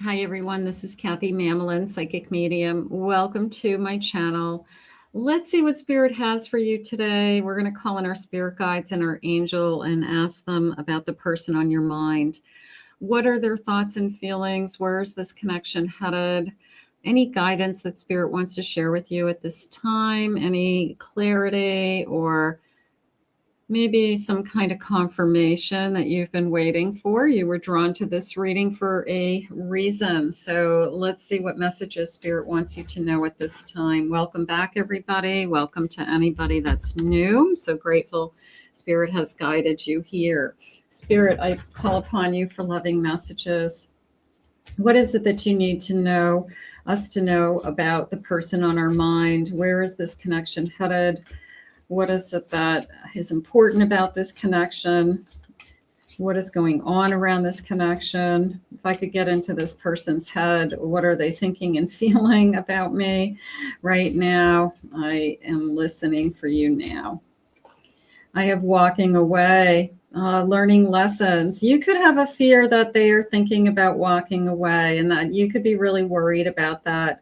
Hi everyone, this is Kathy Mamelin, Psychic Medium. Welcome to my channel. Let's see what Spirit has for you today. We're going to call in our spirit guides and our angel and ask them about the person on your mind. What are their thoughts and feelings? Where is this connection headed? Any guidance that Spirit wants to share with you at this time? Any clarity or maybe some kind of confirmation that you've been waiting for? You were drawn to this reading for a reason. So let's see what messages Spirit wants you to know at this time. Welcome back, everybody. Welcome to anybody that's new. I'm so grateful Spirit has guided you here. Spirit, I call upon you for loving messages. What is it that you need to know, us to know about the person on our mind? Where is this connection headed? What is it that is important about this connection? What is going on around this connection? If I could get into this person's head, what are they thinking and feeling about me right now? I am listening for you now. I have walking away, learning lessons. You could have a fear that they are thinking about walking away and that you could be really worried about that.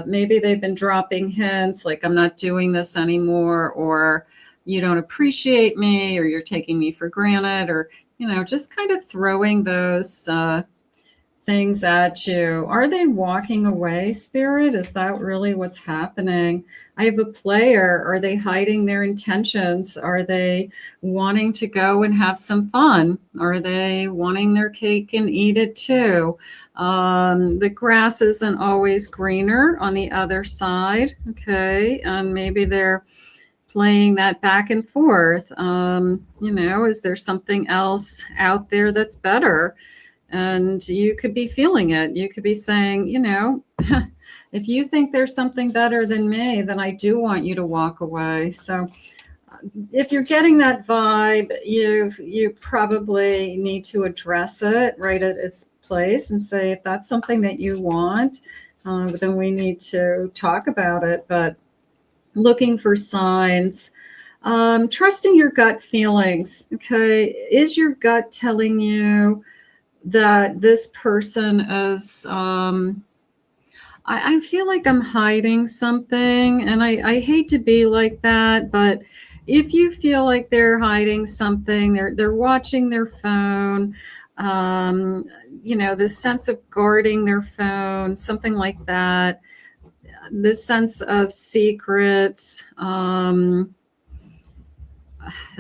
Maybe they've been dropping hints like I'm not doing this anymore, or you don't appreciate me, or you're taking me for granted, or, just kind of throwing those things at you. Are they walking away, Spirit? Is that really what's happening? I have a player. Are they hiding their intentions? Are they wanting to go and have some fun? Are they wanting their cake and eat it too? The grass isn't always greener on the other side. Okay. And maybe they're playing that back and forth. Is there something else out there that's better? And you could be feeling it. You could be saying, if you think there's something better than me, then I do want you to walk away. So if you're getting that vibe, you probably need to address it right at its place and say, if that's something that you want, then we need to talk about it. But looking for signs, trusting your gut feelings. Okay. Is your gut telling you that this person is, I feel like I'm hiding something, and I hate to be like that, but if you feel like they're hiding something, they're watching their phone, this sense of guarding their phone, something like that, this sense of secrets,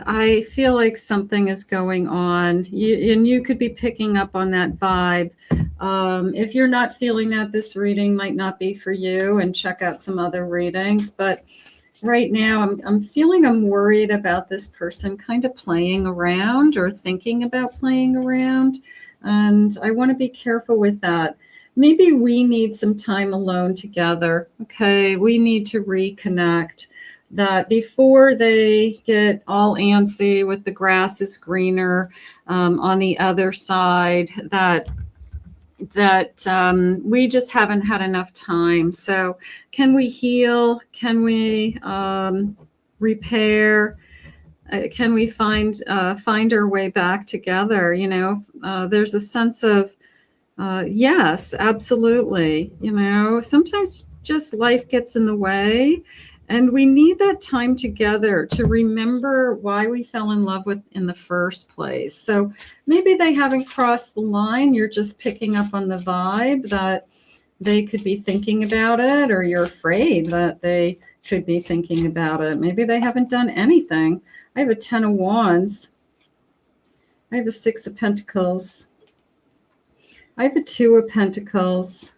I feel like something is going on, and you could be picking up on that vibe. If you're not feeling that, this reading might not be for you, and check out some other readings. But right now, I'm feeling I'm worried about this person kind of playing around or thinking about playing around, and I want to be careful with that. Maybe we need some time alone together. Okay, we need to reconnect. That before they get all antsy with the grass is greener on the other side, that we just haven't had enough time. So can we heal? Can we repair? Can we find our way back together? There's a sense of yes, absolutely. Sometimes just life gets in the way. And we need that time together to remember why we fell in love with in the first place. So maybe they haven't crossed the line. You're just picking up on the vibe that they could be thinking about it, or you're afraid that they could be thinking about it. Maybe they haven't done anything. I have a 10 of Wands. I have a 6 of Pentacles. I have a 2 of Pentacles.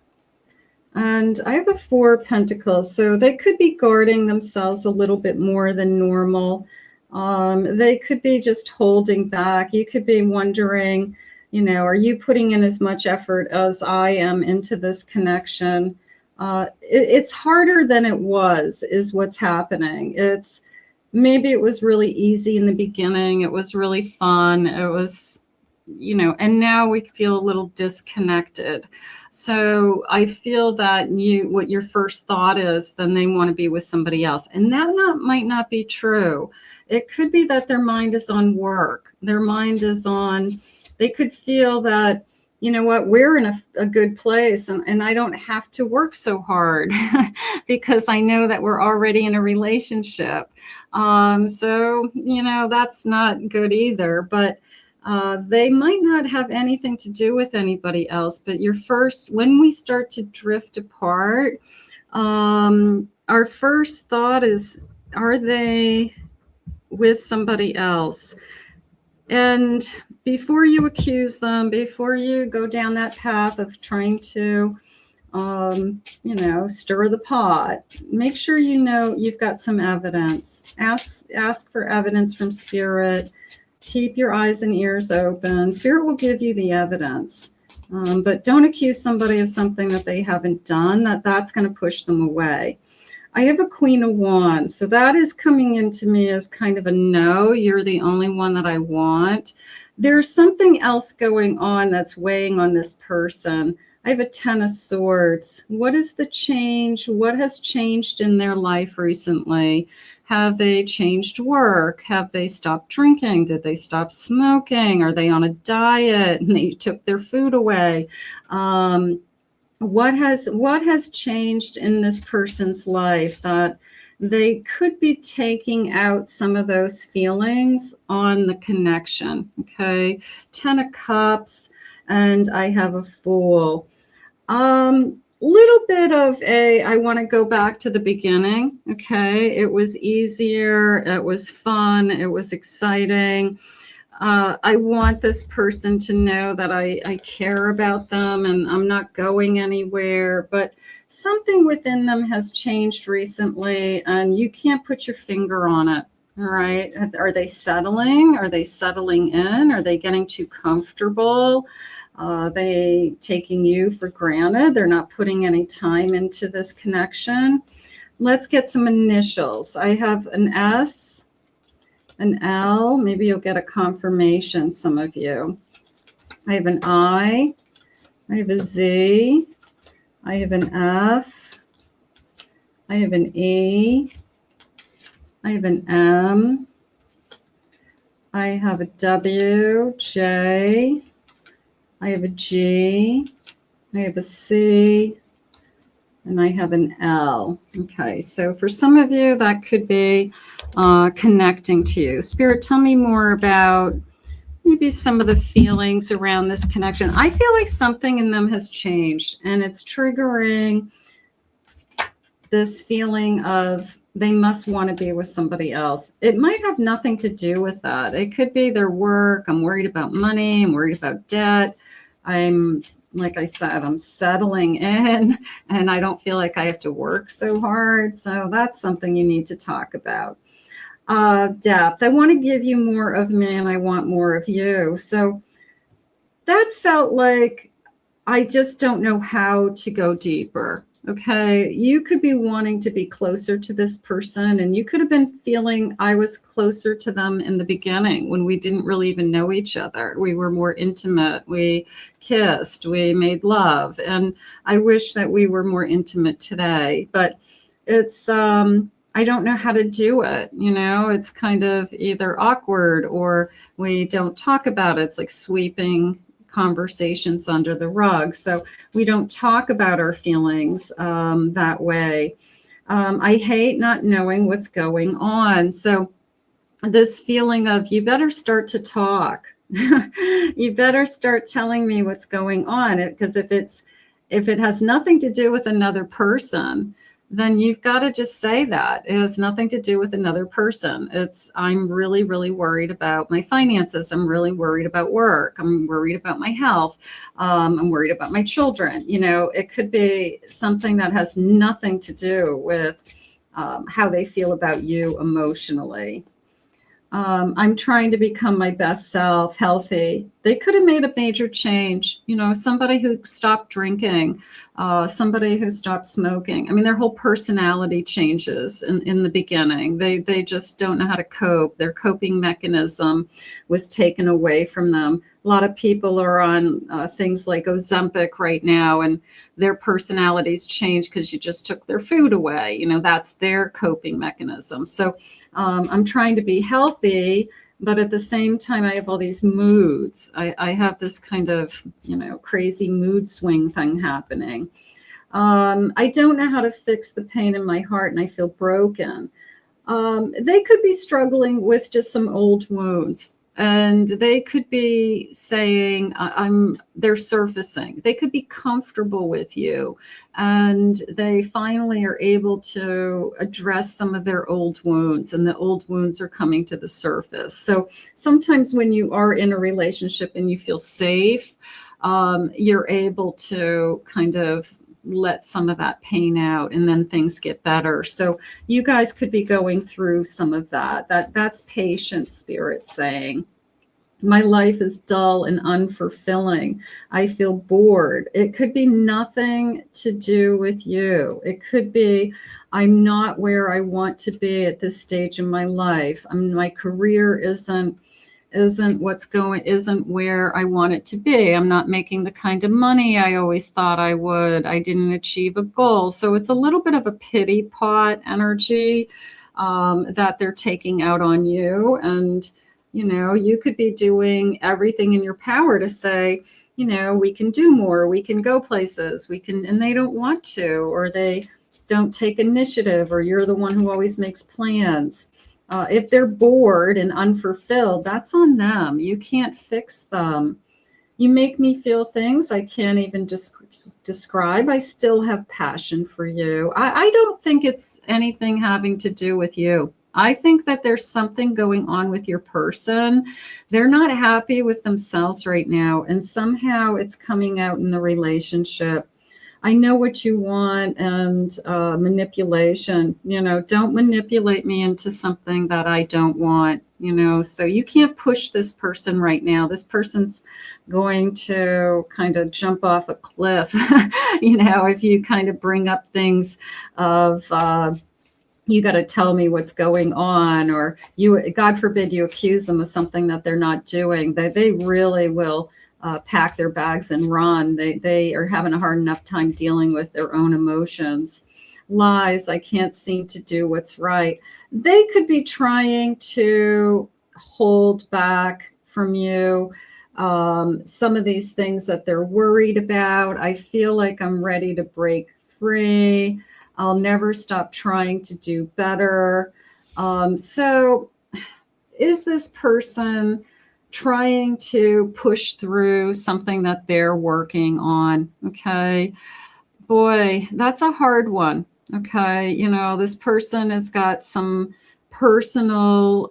And I have a 4 of Pentacles, so they could be guarding themselves a little bit more than normal. They could be just holding back. You could be wondering, are you putting in as much effort as I am into this connection? It's harder than it was, is what's happening. Maybe it was really easy in the beginning. It was really fun. It was, and now we feel a little disconnected. So I feel that what your first thought is, then they want to be with somebody else. And that might not be true. It could be that their mind is on work. Their mind is on, they could feel that you know what, we're in a good place, and I don't have to work so hard because I know that we're already in a relationship. So, you know, that's not good either. But they might not have anything to do with anybody else. But when we start to drift apart, our first thought is, are they with somebody else? And before you accuse them, before you go down that path of trying to, you know, stir the pot, make sure you know you've got some evidence. Ask for evidence from Spirit. Keep your eyes and ears open. Spirit will give you the evidence. But don't accuse somebody of something that they haven't done. That's going to push them away. I have a Queen of Wands, so that is coming into me as kind of a no. You're the only one that I want. There's something else going on that's weighing on this person. I have a Ten of Swords. What is the change? What has changed in their life recently? Have they changed work? Have they stopped drinking? Did they stop smoking? Are they on a diet and they took their food away? What has changed in this person's life that they could be taking out some of those feelings on the connection? Okay, Ten of Cups, and I have a Fool. Little bit of I want to go back to the beginning. Okay, it was easier, it was fun, it was exciting. I want this person to know that I care about them and I'm not going anywhere, but something within them has changed recently and you can't put your finger on it. All right. Are they settling? Are they settling in? Are they getting too comfortable? Are they taking you for granted? They're not putting any time into this connection. Let's get some initials. I have an S, an L, maybe you'll get a confirmation, some of you. I have an I have a Z, I have an F, I have an E, I have an M, I have a W, J, I have a G, I have a C, and I have an L. Okay, so for some of you, that could be connecting to you. Spirit, tell me more about maybe some of the feelings around this connection. I feel like something in them has changed, and it's triggering this feeling of they must want to be with somebody else. It might have nothing to do with that. It could be their work. I'm worried about money. I'm worried about debt. Like I said, I'm settling in and I don't feel like I have to work so hard. So that's something you need to talk about. Depth. I want to give you more of me and I want more of you. So that felt like I just don't know how to go deeper. Okay, you could be wanting to be closer to this person, and you could have been feeling I was closer to them in the beginning when we didn't really even know each other. We were more intimate. We kissed, we made love, and I wish that we were more intimate today. But it's I don't know how to do it. You know, it's kind of either awkward or we don't talk about it. It's like sweeping conversations under the rug. So we don't talk about our feelings that way. I hate not knowing what's going on. So this feeling of you better start to talk. You better start telling me what's going on. Because if it has nothing to do with another person, then you've got to just say that. It has nothing to do with another person. I'm really, really worried about my finances. I'm really worried about work. I'm worried about my health. I'm worried about my children. You know, it could be something that has nothing to do with how they feel about you emotionally. I'm trying to become my best self, healthy. They could have made a major change. You know, somebody who stopped drinking, somebody who stopped smoking. I mean, their whole personality changes in the beginning. They just don't know how to cope. Their coping mechanism was taken away from them. A lot of people are on things like Ozempic right now, and their personalities change because you just took their food away. You know, that's their coping mechanism. So I'm trying to be healthy, But at the same time, I have all these moods. I have this kind of, crazy mood swing thing happening. I don't know how to fix the pain in my heart, and I feel broken. They could be struggling with just some old wounds, and they could be saying, they're surfacing. They could be comfortable with you, and they finally are able to address some of their old wounds, and the old wounds are coming to the surface. So sometimes when you are in a relationship and you feel safe, you're able to kind of let some of that pain out, and then things get better. So you guys could be going through some of that's patience, spirit saying. My life is dull and unfulfilling. I feel bored. It could be nothing to do with you. It could be, I'm not where I want to be at this stage in my life. My career isn't where I want it to be. I'm not making the kind of money I always thought I would. I didn't achieve a goal. So it's a little bit of a pity pot energy that they're taking out on you. And, you could be doing everything in your power to say, we can do more, we can go places, and they don't want to, or they don't take initiative, or you're the one who always makes plans. If they're bored and unfulfilled, that's on them. You can't fix them. You make me feel things I can't even describe. I still have passion for you. I don't think it's anything having to do with you. I think that there's something going on with your person. They're not happy with themselves right now, and somehow it's coming out in the relationship. I know what you want, and manipulation, don't manipulate me into something that I don't want, so you can't push this person right now. This person's going to kind of jump off a cliff, if you kind of bring up things of, you got to tell me what's going on, or God forbid you accuse them of something that they're not doing. They really will pack their bags and run. They are having a hard enough time dealing with their own emotions. Lies, I can't seem to do what's right. They could be trying to hold back from you some of these things that they're worried about. I feel like I'm ready to break free. I'll never stop trying to do better. So is this person trying to push through something that they're working on? Okay. Boy, that's a hard one. Okay. This person has got some personal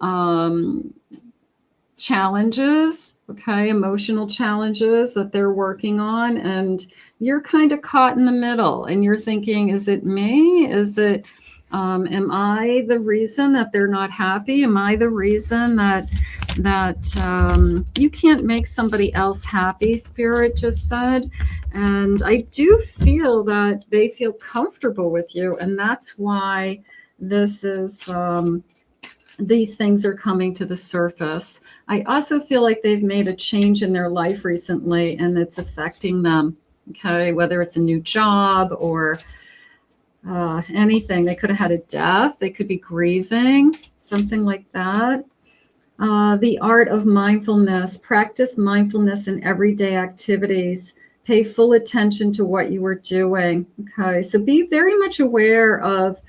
challenges, okay, emotional challenges that they're working on, and you're kind of caught in the middle, and you're thinking, is it me? Is it, am I the reason that they're not happy? Am I the reason that you can't make somebody else happy, Spirit just said? And I do feel that they feel comfortable with you, and that's why this is, these things are coming to the surface. I also feel like they've made a change in their life recently, and it's affecting them. Okay, whether it's a new job or anything. They could have had a death. They could be grieving, something like that. The art of mindfulness. Practice mindfulness in everyday activities. Pay full attention to what you are doing. Okay, so be very much aware of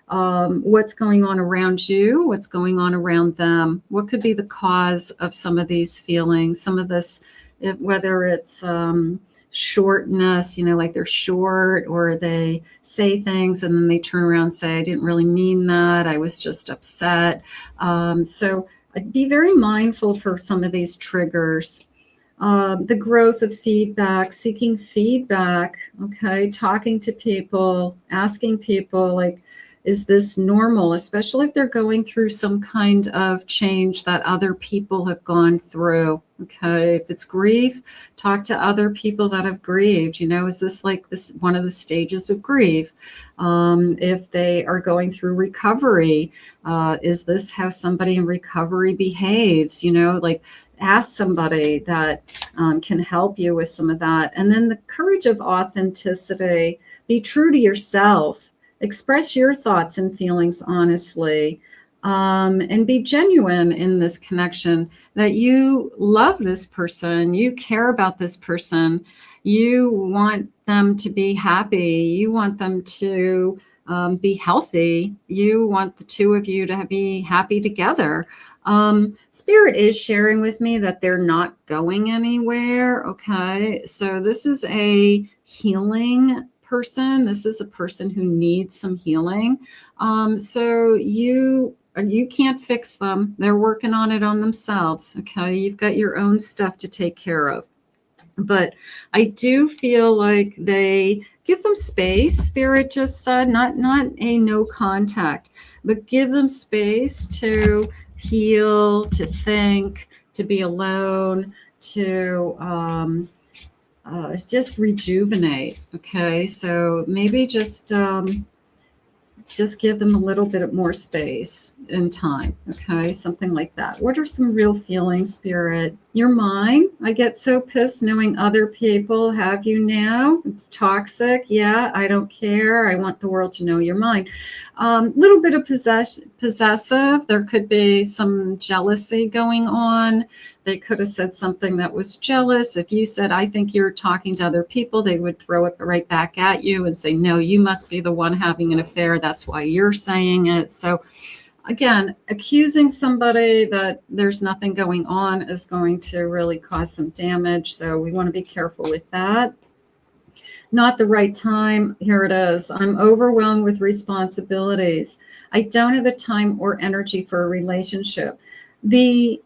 what's going on around you, what's going on around them, what could be the cause of some of these feelings, some of this, whether it's shortness, like they're short, or they say things and then they turn around and say, I didn't really mean that, I was just upset. So be very mindful for some of these triggers. The growth of feedback, seeking feedback, okay, talking to people, asking people, like, is this normal? Especially if they're going through some kind of change that other people have gone through. Okay, if it's grief, talk to other people that have grieved. Is this like this one of the stages of grief? If they are going through recovery, is this how somebody in recovery behaves? Like, ask somebody that can help you with some of that. And then the courage of authenticity. Be true to yourself. Express your thoughts and feelings honestly. and be genuine in this connection, that you love this person, you care about this person, you want them to be happy, you want them to be healthy, you want the two of you to be happy together. Spirit is sharing with me that they're not going anywhere. Okay. So this is a healing person. This is a person who needs some healing. So you can't fix them. They're working on it on themselves. Okay. You've got your own stuff to take care of. But I do feel like they give them space. Spirit just said, not a no contact, but give them space to heal, to think, to be alone, to just rejuvenate. Okay, so maybe just give them a little bit more space and time. Okay, something like that. What are some real feelings, Spirit? You're mine. I get so pissed knowing other people have you now. It's toxic. Yeah, I don't care. I want the world to know you're mine. Little bit of possessive. There could be some jealousy going on. They could have said something that was jealous. If you said, I think you're talking to other people, they would throw it right back at you and say, no, you must be the one having an affair. That's why you're saying it. So again, accusing somebody that there's nothing going on is going to really cause some damage. So we want to be careful with that. Not the right time. Here it is. I'm overwhelmed with responsibilities. I don't have the time or energy for a relationship. The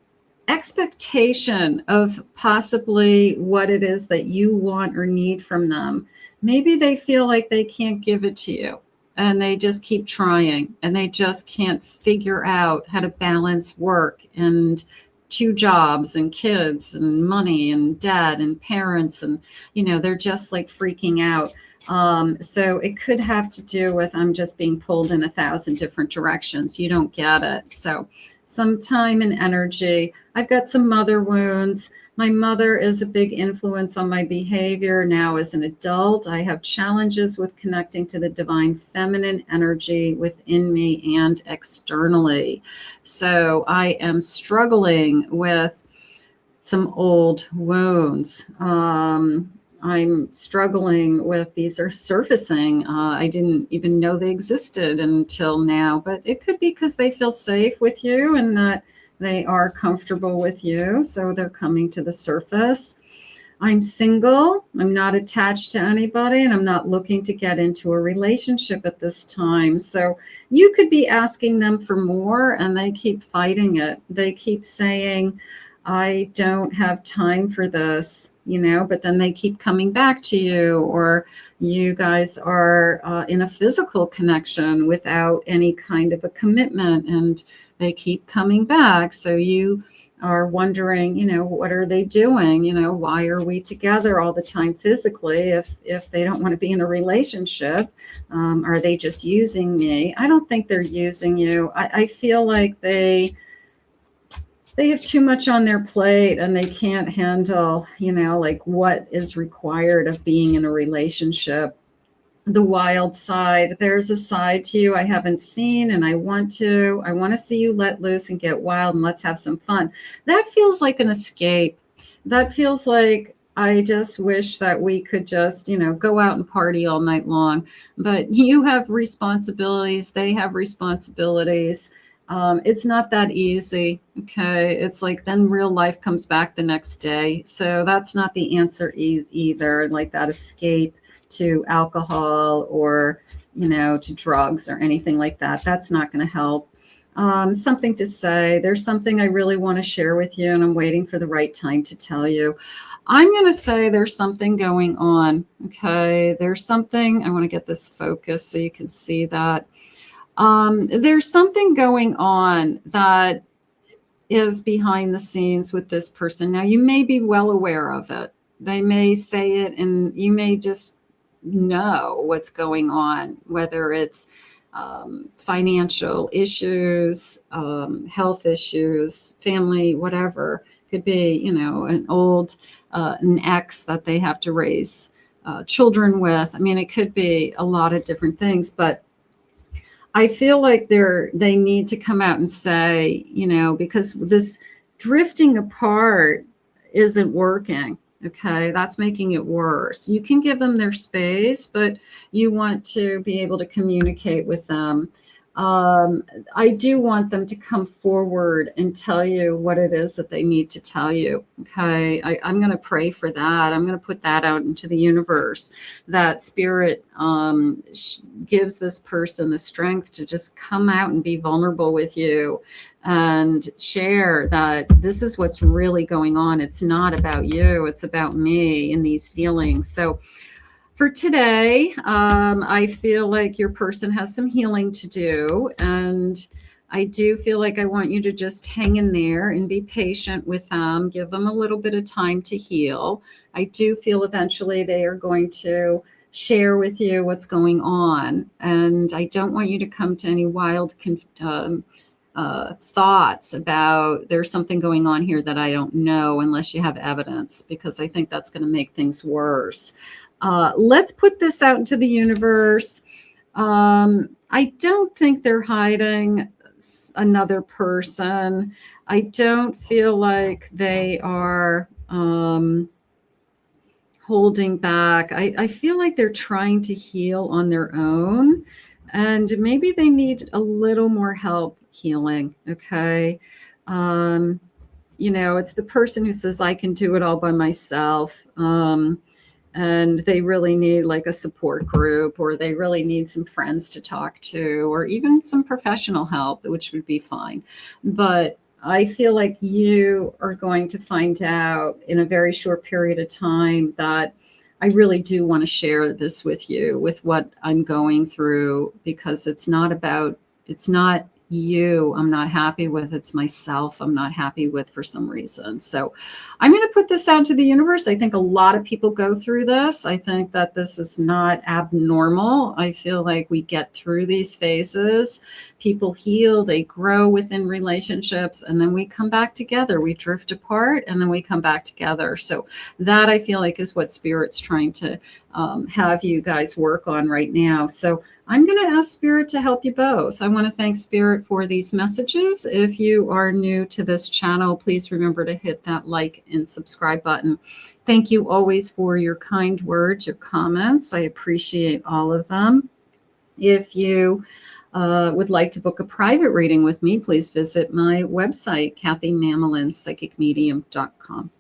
expectation of possibly what it is that you want or need from them, maybe they feel like they can't give it to you, and they just keep trying, and they just can't figure out how to balance work and 2 jobs and kids and money and debt and parents, and they're just like freaking out. So it could have to do with, I'm just being pulled in 1,000 different directions. You don't get it. So some time and energy. I've got some mother wounds. My mother is a big influence on my behavior now as an adult. I have challenges with connecting to the divine feminine energy within me and externally. So I am struggling with some old wounds. I'm struggling with, these are surfacing. I didn't even know they existed until now, but it could be because they feel safe with you and that they are comfortable with you. So they're coming to the surface. I'm single. I'm not attached to anybody, and I'm not looking to get into a relationship at this time. So you could be asking them for more, and they keep fighting it. They keep saying, I don't have time for this, but then they keep coming back to you, or you guys are in a physical connection without any kind of a commitment, and they keep coming back. So you are wondering, what are they doing? Why are we together all the time physically if they don't want to be in a relationship? Are they just using me? I don't think they're using you. I feel like they have too much on their plate, and they can't handle, like what is required of being in a relationship. The wild side, there's a side to you I haven't seen, and I want to see you let loose and get wild, and let's have some fun. That feels like an escape. That feels like, I just wish that we could just, go out and party all night long. But you have responsibilities. They have responsibilities. It's not that easy. Okay. It's like, then real life comes back the next day. So that's not the answer either. Like that escape to alcohol or, to drugs or anything like that. That's not going to help. Something to say. There's something I really want to share with you, and I'm waiting for the right time to tell you. I'm going to say there's something going on. Okay. There's something, I want to get this focused so you can see that. There's something going on that is behind the scenes with this person. Now, you may be well aware of it. They may say it, and you may just know what's going on, whether it's financial issues, health issues, family, whatever. Could be, an ex that they have to raise children with. I mean, it could be a lot of different things, but I feel like they need to come out and say, because this drifting apart isn't working. Okay, that's making it worse. You can give them their space, but you want to be able to communicate with them. I do want them to come forward and tell you what it is that they need to tell you. Okay, I'm going to pray for that. I'm going to put that out into the universe, that spirit gives this person the strength to just come out and be vulnerable with you and share that this is what's really going on. It's not about you. It's about me and these feelings. So for today, I feel like your person has some healing to do. And I do feel like I want you to just hang in there and be patient with them. Give them a little bit of time to heal. I do feel eventually they are going to share with you what's going on. And I don't want you to come to any wild thoughts about there's something going on here that I don't know unless you have evidence, because I think that's going to make things worse. Let's put this out into the universe. I don't think they're hiding another person. I don't feel like they are holding back. I feel like they're trying to heal on their own, and maybe they need a little more help healing. Okay. It's the person who says, I can do it all by myself. And they really need like a support group, or they really need some friends to talk to, or even some professional help, which would be fine. But I feel like you are going to find out in a very short period of time that I really do want to share this with you, with what I'm going through, because it's not you I'm not happy with. It's myself I'm not happy with for some reason. So I'm going to put this out to the universe. I think a lot of people go through this. I think that this is not abnormal. I feel like we get through these phases. People heal, they grow within relationships, and then we come back together. We drift apart and then we come back together. So that I feel like is what Spirit's trying to have you guys work on right now. So I'm going to ask Spirit to help you both. I want to thank Spirit for these messages. If you are new to this channel, please remember to hit that like and subscribe button. Thank you always for your kind words, your comments. I appreciate all of them. If you would like to book a private reading with me, please visit my website, CathyMamolinsPsychicMedium.com.